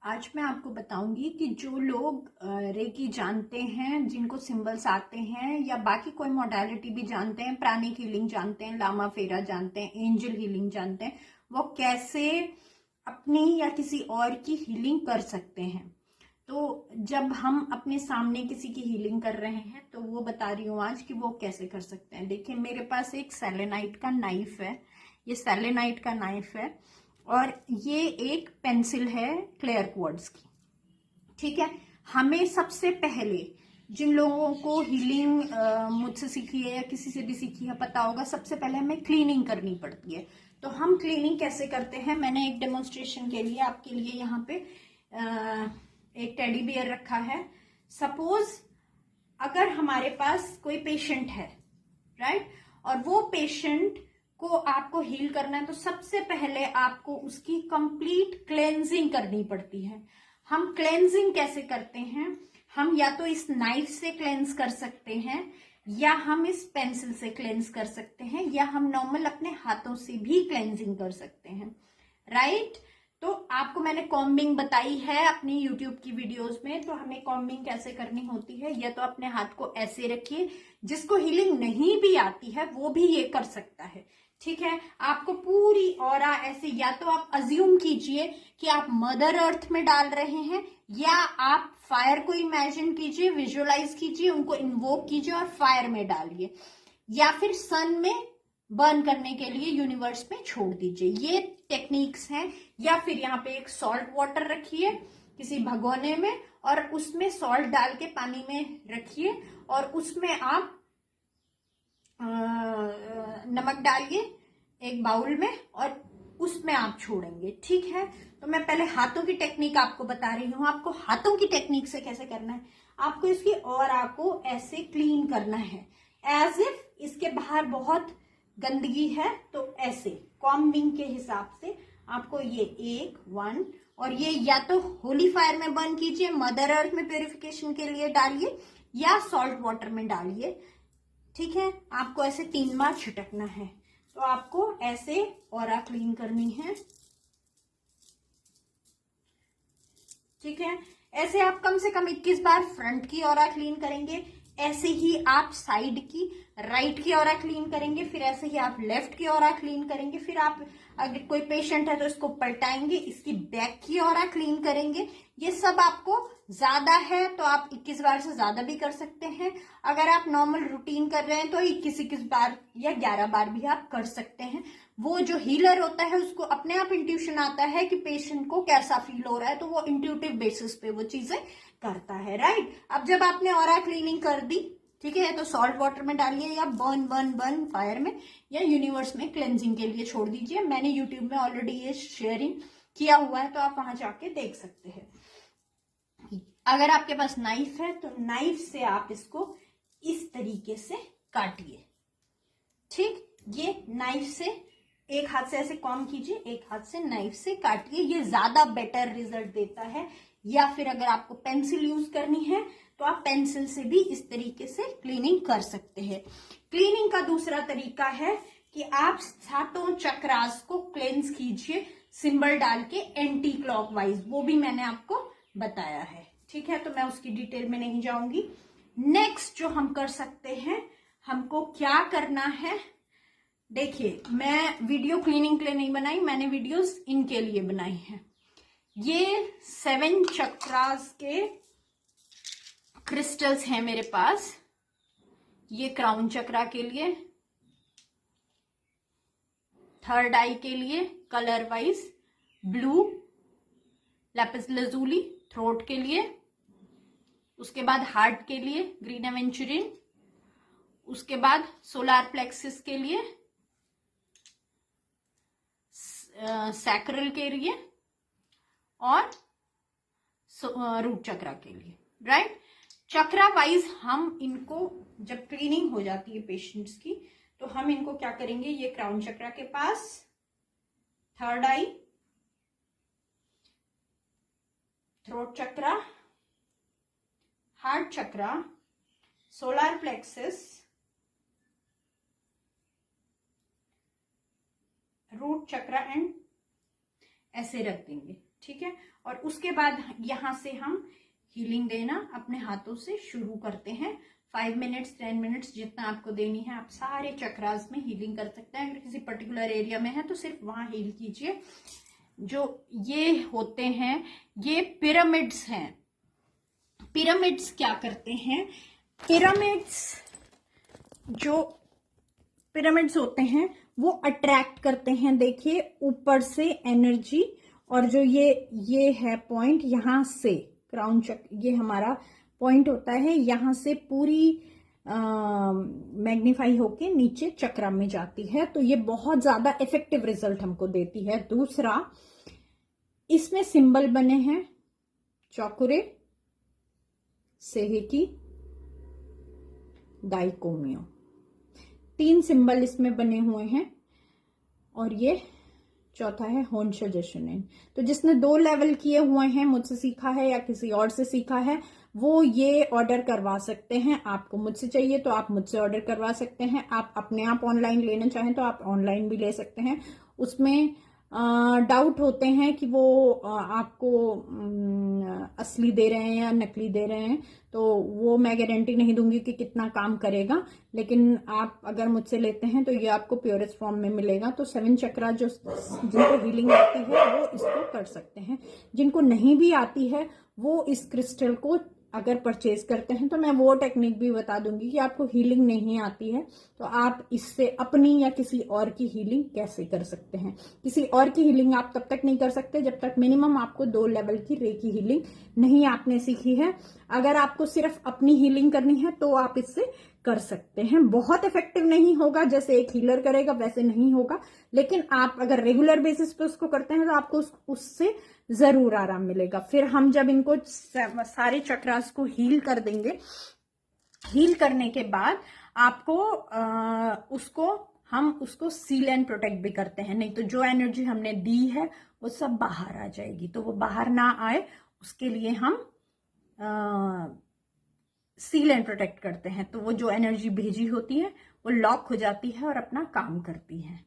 आज मैं आपको बताऊंगी कि जो लोग रेकी जानते हैं, जिनको सिंबल्स आते हैं या बाकी कोई मोडालिटी भी जानते हैं, प्राणिक हीलिंग जानते हैं, लामा फेरा जानते हैं, एंजल हीलिंग जानते हैं, वो कैसे अपनी या किसी और की हीलिंग कर सकते हैं। तो जब हम अपने सामने किसी की हीलिंग कर रहे हैं तो वो बता रही हूँ आज कि वो कैसे कर सकते हैं। देखिए, मेरे पास एक सेलेनाइट का नाइफ है। ये सेलेनाइट का नाइफ है और ये एक पेंसिल है क्लियर क्वार्ट्ज की। ठीक है, हमें सबसे पहले जिन लोगों को हीलिंग मुझसे सीखी है या किसी से भी सीखी है पता होगा, सबसे पहले हमें क्लीनिंग करनी पड़ती है। तो हम क्लीनिंग कैसे करते हैं, मैंने एक डेमोन्स्ट्रेशन के लिए आपके लिए यहाँ पे एक टेडी बियर रखा है। सपोज अगर हमारे पास कोई पेशेंट है, राइट, और वो पेशेंट को आपको हील करना है तो सबसे पहले आपको उसकी कंप्लीट क्लेंजिंग करनी पड़ती है। हम क्लेंजिंग कैसे करते हैं, हम या तो इस नाइफ से क्लेंज कर सकते हैं या हम इस पेंसिल से क्लेंज कर सकते हैं या हम नॉर्मल अपने हाथों से भी क्लेंजिंग कर सकते हैं, राइट। तो आपको मैंने कॉम्बिंग बताई है अपनी यूट्यूब की वीडियोस में। तो हमें कॉम्बिंग कैसे करनी होती है, या तो अपने हाथ को ऐसे रखिए, जिसको हीलिंग नहीं भी आती है वो भी ये कर सकता है। ठीक है, आपको पूरी ऑरा ऐसे, या तो आप अज्यूम कीजिए कि आप मदर अर्थ में डाल रहे हैं, या आप फायर को इमेजिन कीजिए, विजुअलाइज कीजिए, उनको इन्वोक कीजिए और फायर में डालिए, या फिर सन में बर्न करने के लिए यूनिवर्स में छोड़ दीजिए। ये टेक्निक्स हैं। या फिर यहाँ पे एक सॉल्ट वाटर रखिए किसी भगोने में और उसमें सॉल्ट डाल के पानी में रखिए और उसमें आप नमक डालिए एक बाउल में और उसमें आप छोड़ेंगे। ठीक है, तो मैं पहले हाथों की टेक्निक आपको बता रही हूँ। आपको हाथों की टेक्निक से कैसे करना है, आपको इसकी ऑरा को ऐसे क्लीन करना है, एज इफ इसके बाहर बहुत गंदगी है। तो ऐसे कॉम्बिंग के हिसाब से आपको ये एक वन, और ये या तो होली फायर में बर्न कीजिए, मदर अर्थ में प्योरिफिकेशन के लिए डालिए, या सॉल्ट वाटर में डालिए। ठीक है, आपको ऐसे 3 बार छिटकना है। तो आपको ऐसे ऑरा क्लीन करनी है। ठीक है, ऐसे आप कम से कम 21 बार फ्रंट की ऑरा क्लीन करेंगे, ऐसे ही आप साइड की राइट की ऑरा क्लीन करेंगे, फिर ऐसे ही आप लेफ्ट की ऑरा क्लीन करेंगे, फिर आप अगर कोई पेशेंट है तो इसको पलटाएंगे, इसकी बैक की ऑरा क्लीन करेंगे। ये सब आपको ज्यादा है तो आप 21 बार से ज्यादा भी कर सकते हैं। अगर आप नॉर्मल रूटीन कर रहे हैं तो 21 बार या 11 बार भी आप कर सकते हैं। वो जो हीलर होता है उसको अपने आप इंट्यूशन आता है कि पेशेंट को कैसा फील हो रहा है, तो वो इंट्यूटिव बेसिस पे वो चीजें करता है, राइट। अब जब आपने ऑरा क्लीनिंग कर दी, ठीक है, तो सॉल्ट वाटर में डालिए या बर्न बर्न बर्न फायर में या यूनिवर्स में क्लेंजिंग के लिए छोड़ दीजिए। मैंने यूट्यूब में ऑलरेडी ये शेयरिंग किया हुआ है तो आप वहां जाके देख सकते हैं। अगर आपके पास नाइफ है तो नाइफ से आप इसको इस तरीके से काटिए। ठीक, ये नाइफ से एक हाथ से ऐसे कॉम कीजिए, एक हाथ से नाइफ से काटिए, ये ज्यादा बेटर रिजल्ट देता है। या फिर अगर आपको पेंसिल यूज करनी है तो आप पेंसिल से भी इस तरीके से क्लीनिंग कर सकते हैं। क्लीनिंग का दूसरा तरीका है कि आप 7 चक्रास को क्लेंस कीजिए सिंबल डाल के एंटी क्लॉकवाइज, वो भी मैंने आपको बताया है। ठीक है, तो मैं उसकी डिटेल में नहीं जाऊंगी। नेक्स्ट जो हम कर सकते हैं, हमको क्या करना है, देखिए, मैं वीडियो क्लीनिंग के लिए नहीं बनाई, मैंने वीडियोस इनके लिए बनाई है। ये 7 चक्रास के क्रिस्टल्स हैं मेरे पास। ये क्राउन चक्रा के लिए, थर्ड आई के लिए colour wise blue, Lapis lazuli throat के लिए, उसके बाद हार्ट के लिए ग्रीन एवेंचुरिन, उसके बाद सोलार प्लेक्सिस के लिए सैक्रल के लिए और रूट चक्रा के लिए, राइट। चक्रा वाइज हम इनको जब क्लीनिंग हो जाती है पेशेंट्स की तो हम इनको क्या करेंगे, ये क्राउन चक्रा के पास third eye, throat chakra, heart chakra, solar plexus, root chakra and ऐसे रख देंगे, ठीक है। और उसके बाद यहाँ से हम हीलिंग देना अपने हाथों से शुरू करते हैं। 5 मिनट्स 10 मिनट्स जितना आपको देनी है, आप सारे चक्रास में हीलिंग कर सकते हैं। अगर किसी पर्टिकुलर एरिया में है तो सिर्फ वहां हील कीजिए। जो ये होते हैं ये पिरामिड्स हैं। पिरामिड्स क्या करते हैं? जो पिरामिड्स होते हैं वो अट्रैक्ट करते हैं, देखिए ऊपर से एनर्जी, और जो ये है पॉइंट, यहां से क्राउन चक्र, ये हमारा पॉइंट होता है, यहां से पूरी मैग्नीफाई होके नीचे चक्रा में जाती है। तो ये बहुत ज्यादा इफेक्टिव रिजल्ट हमको देती है। दूसरा, इसमें सिंबल बने हैं चौकुरे, सेहेकी, दाइकोमियो, 3 सिंबल इसमें बने हुए हैं। और ये चौथा है होन्शो जशुनेन। तो जिसने 2 लेवल किए हुए हैं, मुझसे सीखा है या किसी और से सीखा है, वो ये ऑर्डर करवा सकते हैं। आपको मुझसे चाहिए तो आप मुझसे ऑर्डर करवा सकते हैं। आप अपने आप ऑनलाइन लेना चाहें तो आप ऑनलाइन भी ले सकते हैं। उसमें डाउट होते हैं कि वो आपको असली दे रहे हैं या नकली दे रहे हैं, तो वो मैं गारंटी नहीं दूंगी कि कितना काम करेगा। लेकिन आप अगर मुझसे लेते हैं तो ये आपको प्योरेस्ट फॉर्म में मिलेगा। तो 7 चक्रा जो जिनको हीलिंग आती है वो इसको कर सकते हैं। जिनको नहीं भी आती है वो इस क्रिस्टल को अगर परचेज करते हैं तो मैं वो टेक्निक भी बता दूंगी कि आपको हीलिंग नहीं आती है तो आप इससे अपनी या किसी और की हीलिंग कैसे कर सकते हैं। किसी और की हीलिंग आप तब तक नहीं कर सकते जब तक मिनिमम आपको 2 लेवल की रेकी हीलिंग नहीं आपने सीखी है। अगर आपको सिर्फ अपनी हीलिंग करनी है तो आप इससे कर सकते हैं। बहुत इफेक्टिव नहीं होगा, जैसे एक हीलर करेगा वैसे नहीं होगा, लेकिन आप अगर रेगुलर बेसिस पे उसको करते हैं तो आपको उससे जरूर आराम मिलेगा। फिर हम जब इनको सारे चक्रास को हील कर देंगे, हील करने के बाद आपको उसको सील एंड प्रोटेक्ट भी करते हैं। नहीं तो जो एनर्जी हमने दी है वो सब बाहर आ जाएगी। तो वो बाहर ना आए उसके लिए हम सील एंड प्रोटेक्ट करते हैं। तो वो जो एनर्जी भेजी होती है वो लॉक हो जाती है और अपना काम करती है।